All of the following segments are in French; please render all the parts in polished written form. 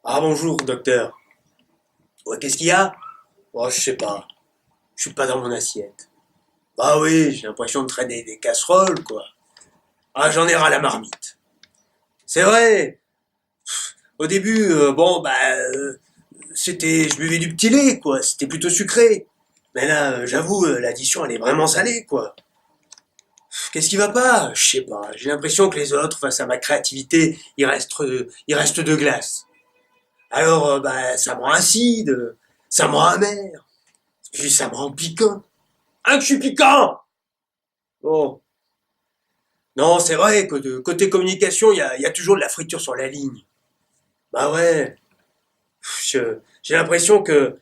Ah bonjour, docteur. Ouais, qu'est-ce qu'il y a? Oh, je sais pas. Je suis pas dans mon assiette. Ah oui, j'ai l'impression de traîner des casseroles, quoi. Ah, j'en ai ras la marmite. C'est vrai. Au début, c'était, je buvais du petit lait, quoi. C'était plutôt sucré. Mais là, j'avoue, l'addition, elle est vraiment salée, quoi. Qu'est-ce qui va pas? Je sais pas. J'ai l'impression que les autres, face à ma créativité, ils restent de glace. Alors, ça me rend acide, ça me rend amer, puis ça me rend piquant. Ah, que je suis piquant! Bon. Non, c'est vrai, côté communication, il y a toujours de la friture sur la ligne. Bah ouais. J'ai l'impression que,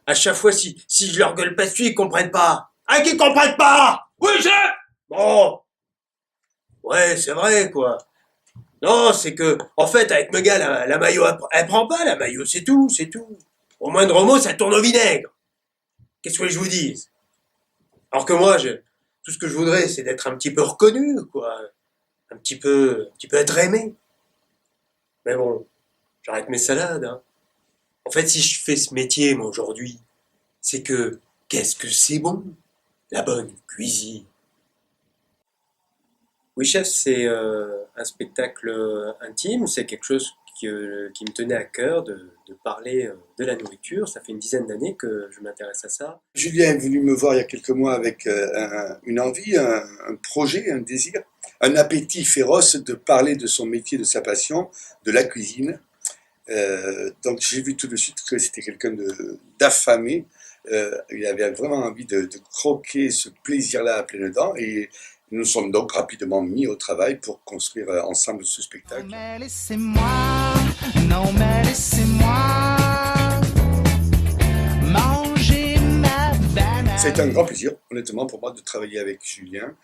à chaque fois, si je leur gueule pas dessus, ils comprennent pas. Ah, qu'ils comprennent pas! Oui, je... Bon. Ouais, c'est vrai, quoi. Non, c'est que, en fait, avec me gars, la maillot, elle prend pas, la maillot, c'est tout, c'est tout. Au moindre mot, ça tourne au vinaigre. Qu'est-ce que je vous dise? Alors que moi, tout ce que je voudrais, c'est d'être un petit peu reconnu, quoi. Un petit peu être aimé. Mais bon, j'arrête mes salades, hein. En fait, si je fais ce métier, moi, aujourd'hui, c'est que, qu'est-ce que c'est bon? La bonne cuisine. Oui, chef, c'est un spectacle intime, c'est quelque chose qui me tenait à cœur de parler de la nourriture. Ça fait une dizaine d'années que je m'intéresse à ça. Julien est venu me voir il y a quelques mois avec une envie, un projet, un désir, un appétit féroce de parler de son métier, de sa passion, de la cuisine. Donc j'ai vu tout de suite que c'était quelqu'un d'affamé. Il avait vraiment envie de croquer ce plaisir-là à pleines dents et nous nous sommes donc rapidement mis au travail pour construire ensemble ce Non spectacle. mais laissez-moi, non mais laissez-moi manger ma C'est un banane. grand plaisir, honnêtement, pour moi de travailler avec Julien.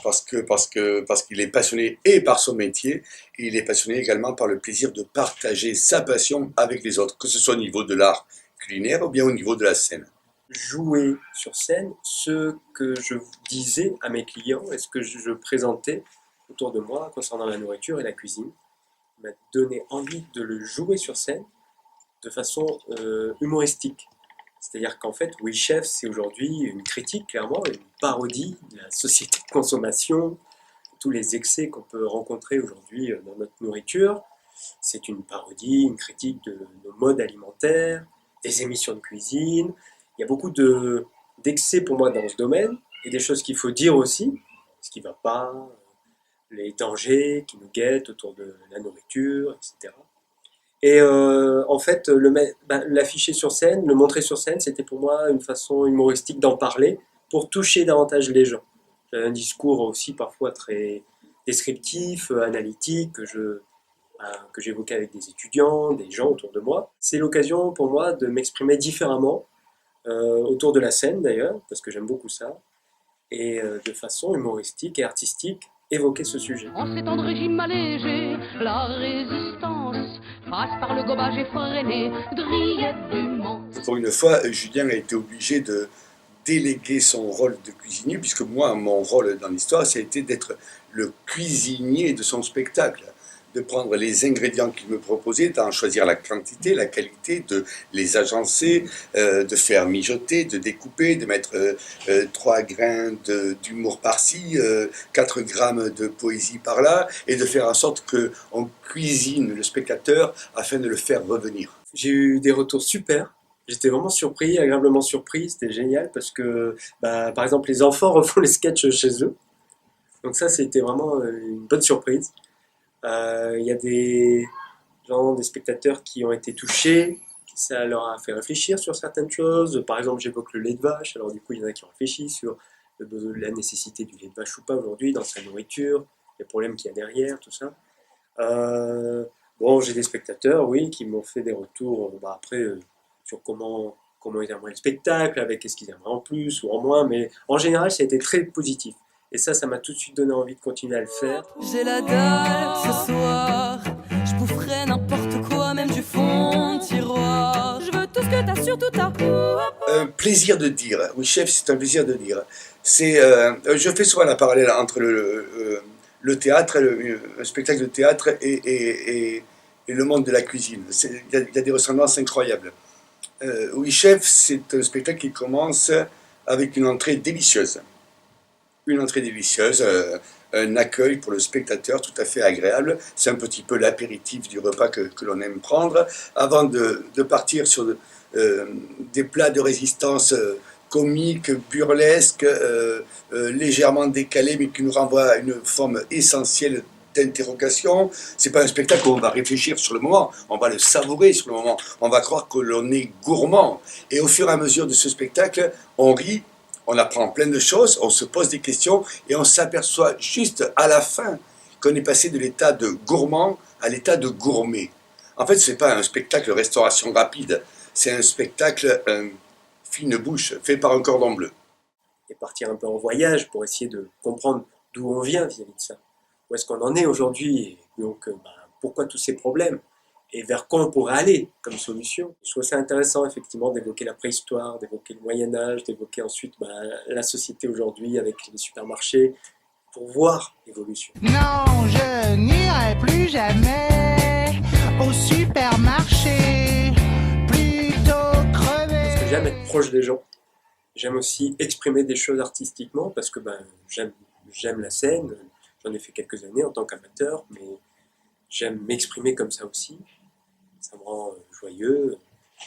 Parce qu'il est passionné et par son métier, et il est passionné également par le plaisir de partager sa passion avec les autres, que ce soit au niveau de l'art culinaire ou bien au niveau de la scène. Jouer sur scène ce que je disais à mes clients et ce que je présentais autour de moi concernant la nourriture et la cuisine m'a donné envie de le jouer sur scène de façon humoristique. C'est-à-dire qu'en fait, Oui Chef, c'est aujourd'hui une critique, clairement, une parodie de la société de consommation, tous les excès qu'on peut rencontrer aujourd'hui dans notre nourriture. C'est une parodie, une critique de nos modes alimentaires, des émissions de cuisine. Il y a beaucoup d'excès pour moi dans ce domaine et des choses qu'il faut dire aussi, ce qui ne va pas, les dangers qui nous guettent autour de la nourriture, etc. Et en fait, l'afficher sur scène, le montrer sur scène, c'était pour moi une façon humoristique d'en parler pour toucher davantage les gens. J'avais un discours aussi parfois très descriptif, analytique, que j'évoquais avec des étudiants, des gens autour de moi. C'est l'occasion pour moi de m'exprimer différemment, autour de la scène d'ailleurs, parce que j'aime beaucoup ça, et de façon humoristique et artistique, évoquer ce sujet. En ces temps de régime allégé, la résistance passe par le gobage effréné de rillettes du Mans. Pour une fois, Julien a été obligé de déléguer son rôle de cuisinier, puisque moi, mon rôle dans l'histoire, ça a été d'être le cuisinier de son spectacle, de prendre les ingrédients qu'il me proposait, d'en choisir la quantité, la qualité, de les agencer, de faire mijoter, de découper, de mettre 3 grains d'humour par-ci, 4 grammes de poésie par-là, et de faire en sorte qu'on cuisine le spectateur afin de le faire revenir. J'ai eu des retours super. J'étais vraiment surpris, agréablement surpris. C'était génial parce que, par exemple, les enfants refont les sketchs chez eux. Donc ça, c'était vraiment une bonne surprise. Il y a des gens, des spectateurs qui ont été touchés, ça leur a fait réfléchir sur certaines choses. Par exemple, j'évoque le lait de vache. Alors du coup, il y en a qui ont réfléchi sur la nécessité du lait de vache ou pas aujourd'hui dans sa nourriture, les problèmes qu'il y a derrière, tout ça. Euh, bon, j'ai des spectateurs, oui, qui m'ont fait des retours, après, sur comment ils aimeraient le spectacle, avec qu'est-ce qu'ils aimeraient en plus ou en moins, mais en général, ça a été très positif. Et ça m'a tout de suite donné envie de continuer à le faire. J'ai la dalle ce soir, je boufferai n'importe quoi, même du fond de tiroir. Je veux tout ce que t'as, surtout t'as. Un plaisir de dire, oui chef, c'est un plaisir de dire. Je fais souvent la parallèle entre le théâtre, un spectacle de théâtre et et le monde de la cuisine. Il y a des ressemblances incroyables. Oui Chef, c'est un spectacle qui commence avec une entrée délicieuse. Une entrée délicieuse, un accueil pour le spectateur tout à fait agréable. C'est un petit peu l'apéritif du repas que l'on aime prendre, avant de partir sur des plats de résistance comiques, burlesques, légèrement décalés, mais qui nous renvoient à une forme essentielle d'interrogation. C'est pas un spectacle où on va réfléchir sur le moment, on va le savourer sur le moment, on va croire que l'on est gourmand. Et au fur et à mesure de ce spectacle, on rit, on apprend plein de choses, on se pose des questions et on s'aperçoit juste à la fin qu'on est passé de l'état de gourmand à l'état de gourmet. En fait, c'est pas un spectacle restauration rapide, c'est un spectacle fine bouche, fait par un cordon bleu. Et partir un peu en voyage pour essayer de comprendre d'où on vient vis-à-vis de ça. Où est-ce qu'on en est aujourd'hui, et donc pourquoi tous ces problèmes, et vers quoi on pourrait aller comme solution. Je trouve ça intéressant effectivement d'évoquer la préhistoire, d'évoquer le Moyen-Âge, d'évoquer ensuite la société aujourd'hui avec les supermarchés, pour voir l'évolution. Non, je n'irai plus jamais au supermarché, plutôt crever. Parce que j'aime être proche des gens, j'aime aussi exprimer des choses artistiquement, parce que j'aime la scène, j'en ai fait quelques années en tant qu'amateur, mais j'aime m'exprimer comme ça aussi. Ça me rend joyeux,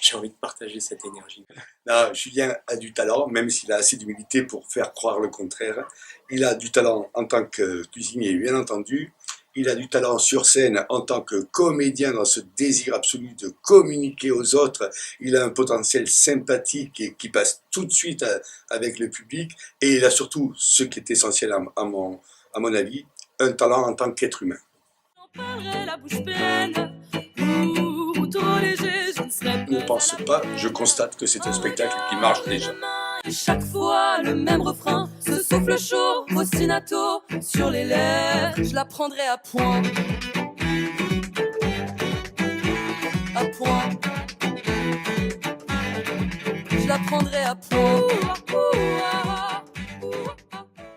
j'ai envie de partager cette énergie. Non, Julien a du talent, même s'il a assez d'humilité pour faire croire le contraire. Il a du talent en tant que cuisinier, bien entendu. Il a du talent sur scène en tant que comédien dans ce désir absolu de communiquer aux autres. Il a un potentiel sympathique et qui passe tout de suite avec le public. Et il a surtout, ce qui est essentiel à mon avis, un talent en tant qu'être humain. J'en parlerai la bouche pleine, ou trop léger, je ne serai Je ne pense pas, je constate que c'est un spectacle qui marche déjà. Et chaque fois le même refrain, ce souffle chaud, ostinato sur les lèvres. Je la prendrai à point. À point. Je la prendrai à point.